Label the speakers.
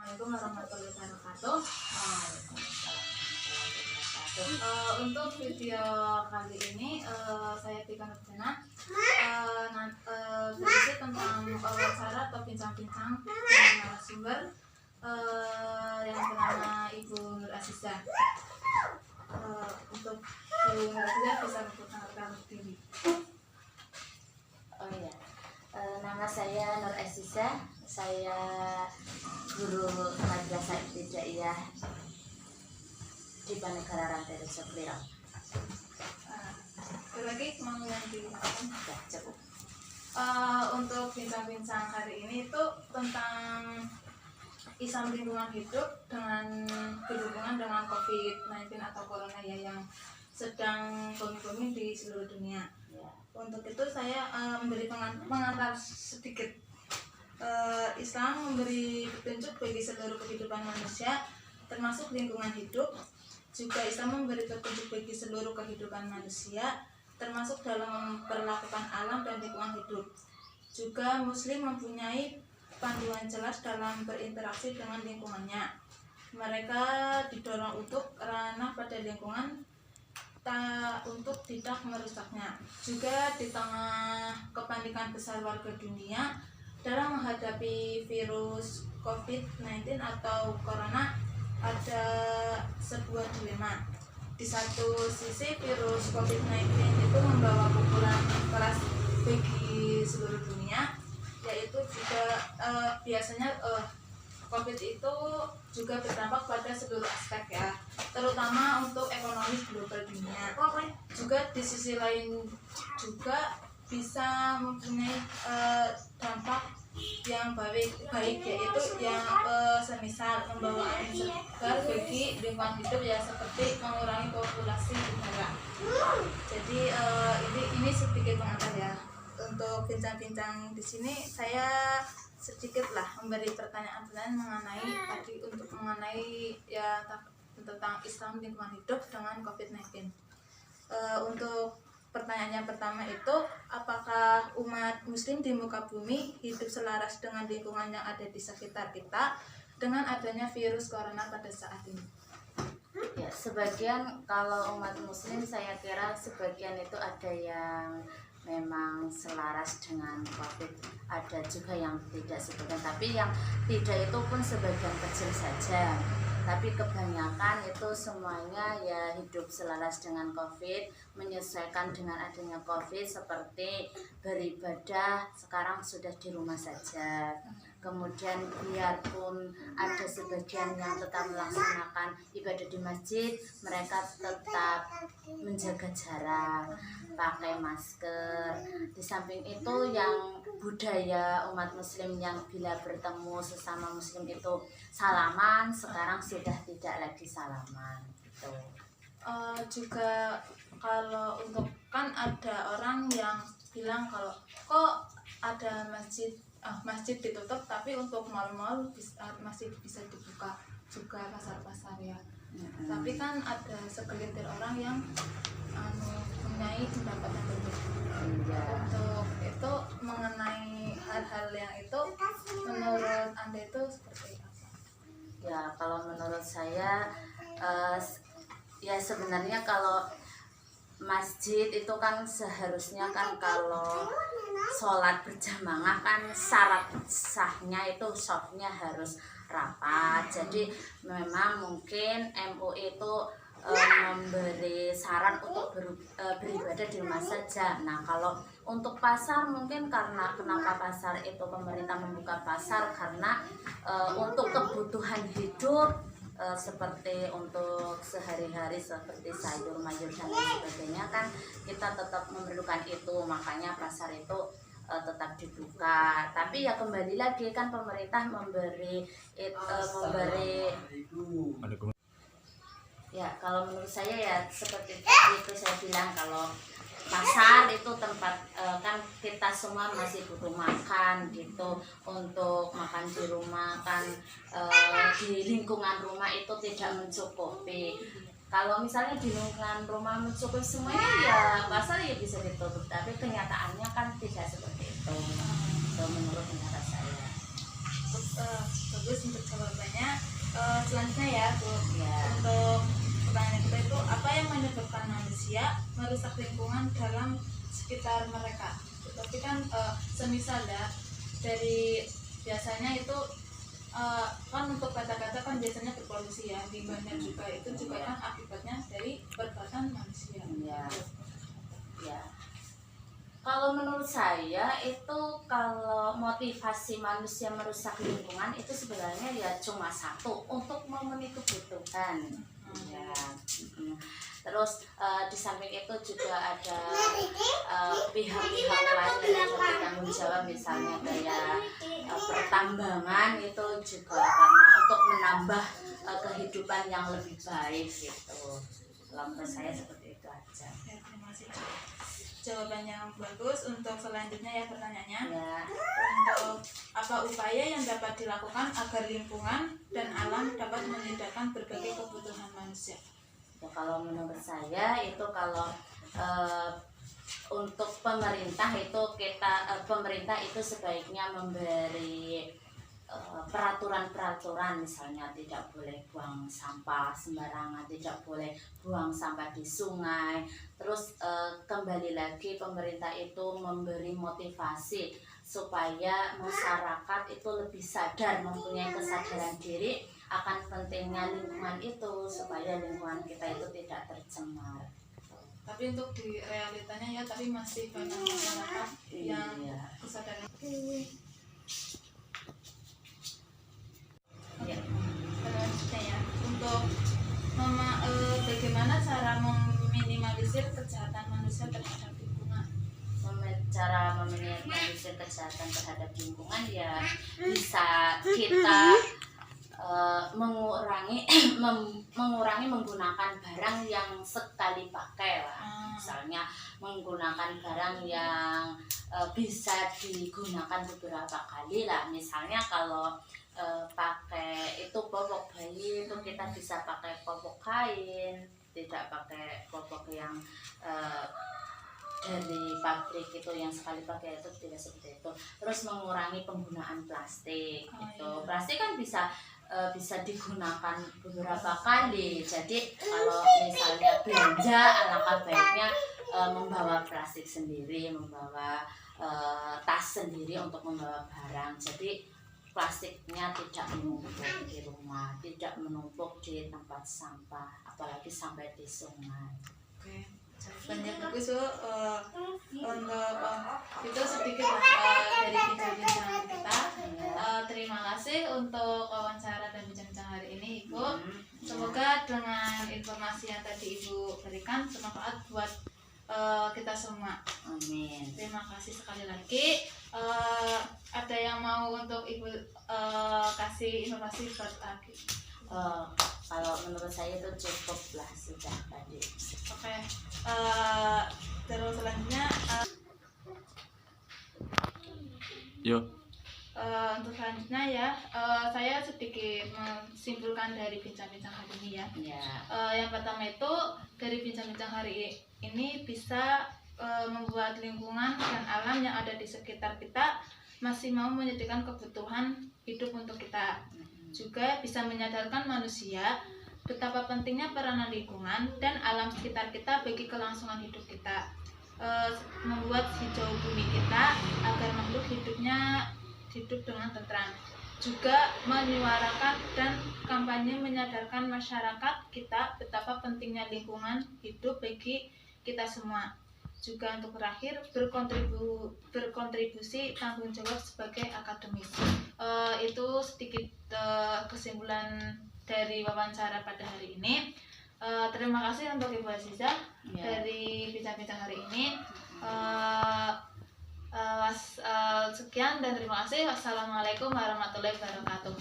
Speaker 1: Assalamualaikum warahmatullahi wabarakatuh. Untuk video kali ini saya Tika Nurjana berisi tentang wawancara atau bincang-bincang dengan narasumber yang bernama Ibu Nur Azizah. Untuk Ibu Nur Azizah bisa memperkenalkan diri.
Speaker 2: Oh iya, nama saya Nur Azizah. Saya guru madrasah ibtidaiyah di Banegara Rantai Seplira.
Speaker 1: Lagi mau yang dimakan?
Speaker 2: Ya, cukup.
Speaker 1: Untuk bincang-bincang hari ini itu tentang Islam lingkungan hidup dengan berhubungan dengan COVID-19 atau corona ya yang sedang booming di seluruh dunia.
Speaker 2: Ya.
Speaker 1: Untuk itu saya memberi pengantar sedikit. Islam memberi petunjuk bagi seluruh kehidupan manusia, termasuk lingkungan hidup. Juga Islam memberi petunjuk bagi seluruh kehidupan manusia, termasuk dalam memperlakukan alam dan lingkungan hidup. Juga Muslim mempunyai panduan jelas dalam berinteraksi dengan lingkungannya. Mereka didorong untuk ranah pada lingkungan, untuk tidak merusaknya. Juga di tengah kepanikan besar warga dunia dalam menghadapi virus COVID-19 atau corona, ada sebuah dilema. Di satu sisi virus COVID-19 itu membawa pukulan keras bagi seluruh dunia, yaitu juga biasanya COVID itu juga berdampak pada seluruh aspek ya, terutama untuk ekonomi global dunia. Juga di sisi lain juga bisa mempunyai dampak yang baik yaitu yang semisal membawa angin segar bagi lingkungan hidup ya, seperti mengurangi populasi udara. Jadi ini sedikit pengantar ya. Untuk bincang-bincang di sini saya sedikitlah memberi pertanyaan mengenai ya tentang Islam lingkungan hidup dengan COVID-19. Untuk pertanyaannya pertama itu, apakah umat muslim di muka bumi hidup selaras dengan lingkungan yang ada di sekitar kita dengan adanya virus corona pada saat ini?
Speaker 2: Ya, sebagian kalau umat muslim saya kira sebagian itu ada yang memang selaras dengan COVID, ada juga yang tidak sebagian, tapi yang tidak itu pun sebagian kecil saja. Tapi kebanyakan itu semuanya ya hidup selaras dengan COVID, menyesuaikan dengan adanya COVID, seperti beribadah sekarang sudah di rumah saja. Kemudian biarpun ada sebagian yang tetap melaksanakan ibadah di masjid, mereka tetap menjaga jarak, pakai masker. Di samping itu yang budaya umat muslim yang bila bertemu sesama muslim itu salaman, sekarang sudah tidak lagi salaman gitu.
Speaker 1: Juga kalau untuk kan ada orang yang bilang kalau kok ada masjid ditutup tapi untuk mal-mal masih bisa dibuka, juga pasar-pasar ya. Tapi kan ada segelintir orang yang mempunyai pendapat yang berbeda. Untuk itu mengenai hal-hal yang itu, menurut Anda itu seperti apa?
Speaker 2: Ya, kalau menurut saya ya sebenarnya kalau masjid itu kan seharusnya kan kalau sholat berjamaah kan syarat sahnya itu shofnya harus rapat. Jadi memang mungkin MUI itu memberi saran untuk beribadah di rumah saja. Nah, kalau untuk pasar mungkin karena kenapa pasar itu pemerintah membuka pasar karena untuk kebutuhan hidup seperti untuk sehari-hari seperti sayur, mayur dan lain sebagainya kan kita tetap memerlukan itu, makanya pasar itu tetap dibuka. Tapi ya kembali lagi kan pemerintah memberi ya, kalau menurut saya ya seperti itu saya bilang, kalau pasar itu tempat kan kita semua masih butuh makan gitu, untuk makan di rumah kan di lingkungan rumah itu tidak mencukupi. Kalau misalnya di lingkungan rumah mencukupi semuanya ya pasar ya bisa ditutup, tapi kenyataannya kan tidak seperti itu. Itu menurut pendapat saya.
Speaker 1: Bagus untuk jawabannya. Selanjutnya ya Bu,
Speaker 2: Ya.
Speaker 1: untuk pertanyaan kita itu apa yang menyebabkan manusia merusak lingkungan dalam sekitar mereka? Tapi kan semisal ya dari biasanya itu kan untuk kata-kata kan biasanya berpolusi ya, limbahnya juga itu juga kan akibatnya dari perbuatan manusia.
Speaker 2: Ya. Ya. Kalau menurut saya itu kalau motivasi manusia merusak lingkungan itu sebenarnya ya cuma satu, untuk memenuhi kebutuhan. Ya. Terus di samping itu juga ada pihak-pihak lain yang bertanggung jawab, misalnya kayak pertambangan itu juga karena untuk menambah kehidupan yang lebih baik gitu. Kalau menurut saya seperti itu aja.
Speaker 1: Ya, terima kasih. Jawaban yang bagus. Untuk selanjutnya ya pertanyaannya.
Speaker 2: Ya.
Speaker 1: Untuk apa upaya yang dapat dilakukan agar lingkungan dan alam dapat menyediakan berbagai kebutuhan manusia?
Speaker 2: Ya, kalau menurut saya itu kalau untuk pemerintah itu pemerintah itu sebaiknya memberi peraturan-peraturan, misalnya tidak boleh buang sampah sembarangan, tidak boleh buang sampah di sungai. Terus kembali lagi pemerintah itu memberi motivasi supaya masyarakat itu lebih sadar, mempunyai kesadaran diri akan pentingnya lingkungan itu, supaya lingkungan kita itu tidak tercemar.
Speaker 1: Tapi untuk di realitanya ya tapi masih banyak masyarakat yang kesadaran. Selanjutnya ya, untuk bagaimana cara meminimalisir kejahatan manusia terhadap lingkungan?
Speaker 2: Cara meminimalisir kejahatan terhadap lingkungan ya bisa kita mengurangi menggunakan barang yang sekali pakai lah. Misalnya menggunakan barang yang bisa digunakan beberapa kali lah. Misalnya kalau pakai itu popok bayi itu kita bisa pakai popok kain, tidak pakai popok yang dari pabrik itu yang sekali pakai, itu tidak seperti itu. Terus mengurangi penggunaan plastik itu. Plastik kan bisa digunakan beberapa kali. Jadi kalau misalnya belanja, alangkah baiknya membawa plastik sendiri, membawa tas sendiri untuk membawa barang. Jadi plastiknya tidak menumpuk di rumah, tidak menumpuk di tempat sampah, apalagi sampai di sungai.
Speaker 1: Oke, banyak bagus Bu. Untuk itu sedikit lah dari bincang-bincang kita. Terima kasih untuk wawancara dan bincang-bincang hari ini Ibu. Semoga dengan informasi yang tadi Ibu berikan bermanfaat buat kita semua.
Speaker 2: Amin.
Speaker 1: Terima kasih sekali lagi. Ada yang mau untuk Ibu kasih informasi buat lagi?
Speaker 2: Kalau menurut saya itu cukup lah sudah tadi.
Speaker 1: Oke. Terus selanjutnya untuk selanjutnya ya, saya sedikit menyimpulkan dari bincang-bincang hari ini ya. Yang pertama itu dari bincang-bincang hari ini bisa membuat lingkungan dan alam yang ada di sekitar kita masih mau menyediakan kebutuhan hidup untuk kita. Juga bisa menyadarkan manusia betapa pentingnya peranan lingkungan dan alam sekitar kita bagi kelangsungan hidup kita. Membuat hijau bumi kita agar makhluk hidupnya hidup dengan tentram. Juga menyuarakan dan kampanye menyadarkan masyarakat kita betapa pentingnya lingkungan hidup bagi kita semua. Juga untuk terakhir berkontribusi tanggung jawab sebagai akademis. Itu sedikit kesimpulan dari wawancara pada hari ini. Terima kasih untuk Ibu Aziza dari bincang-bincang hari ini. Sekian dan terima kasih. Wassalamualaikum warahmatullahi wabarakatuh.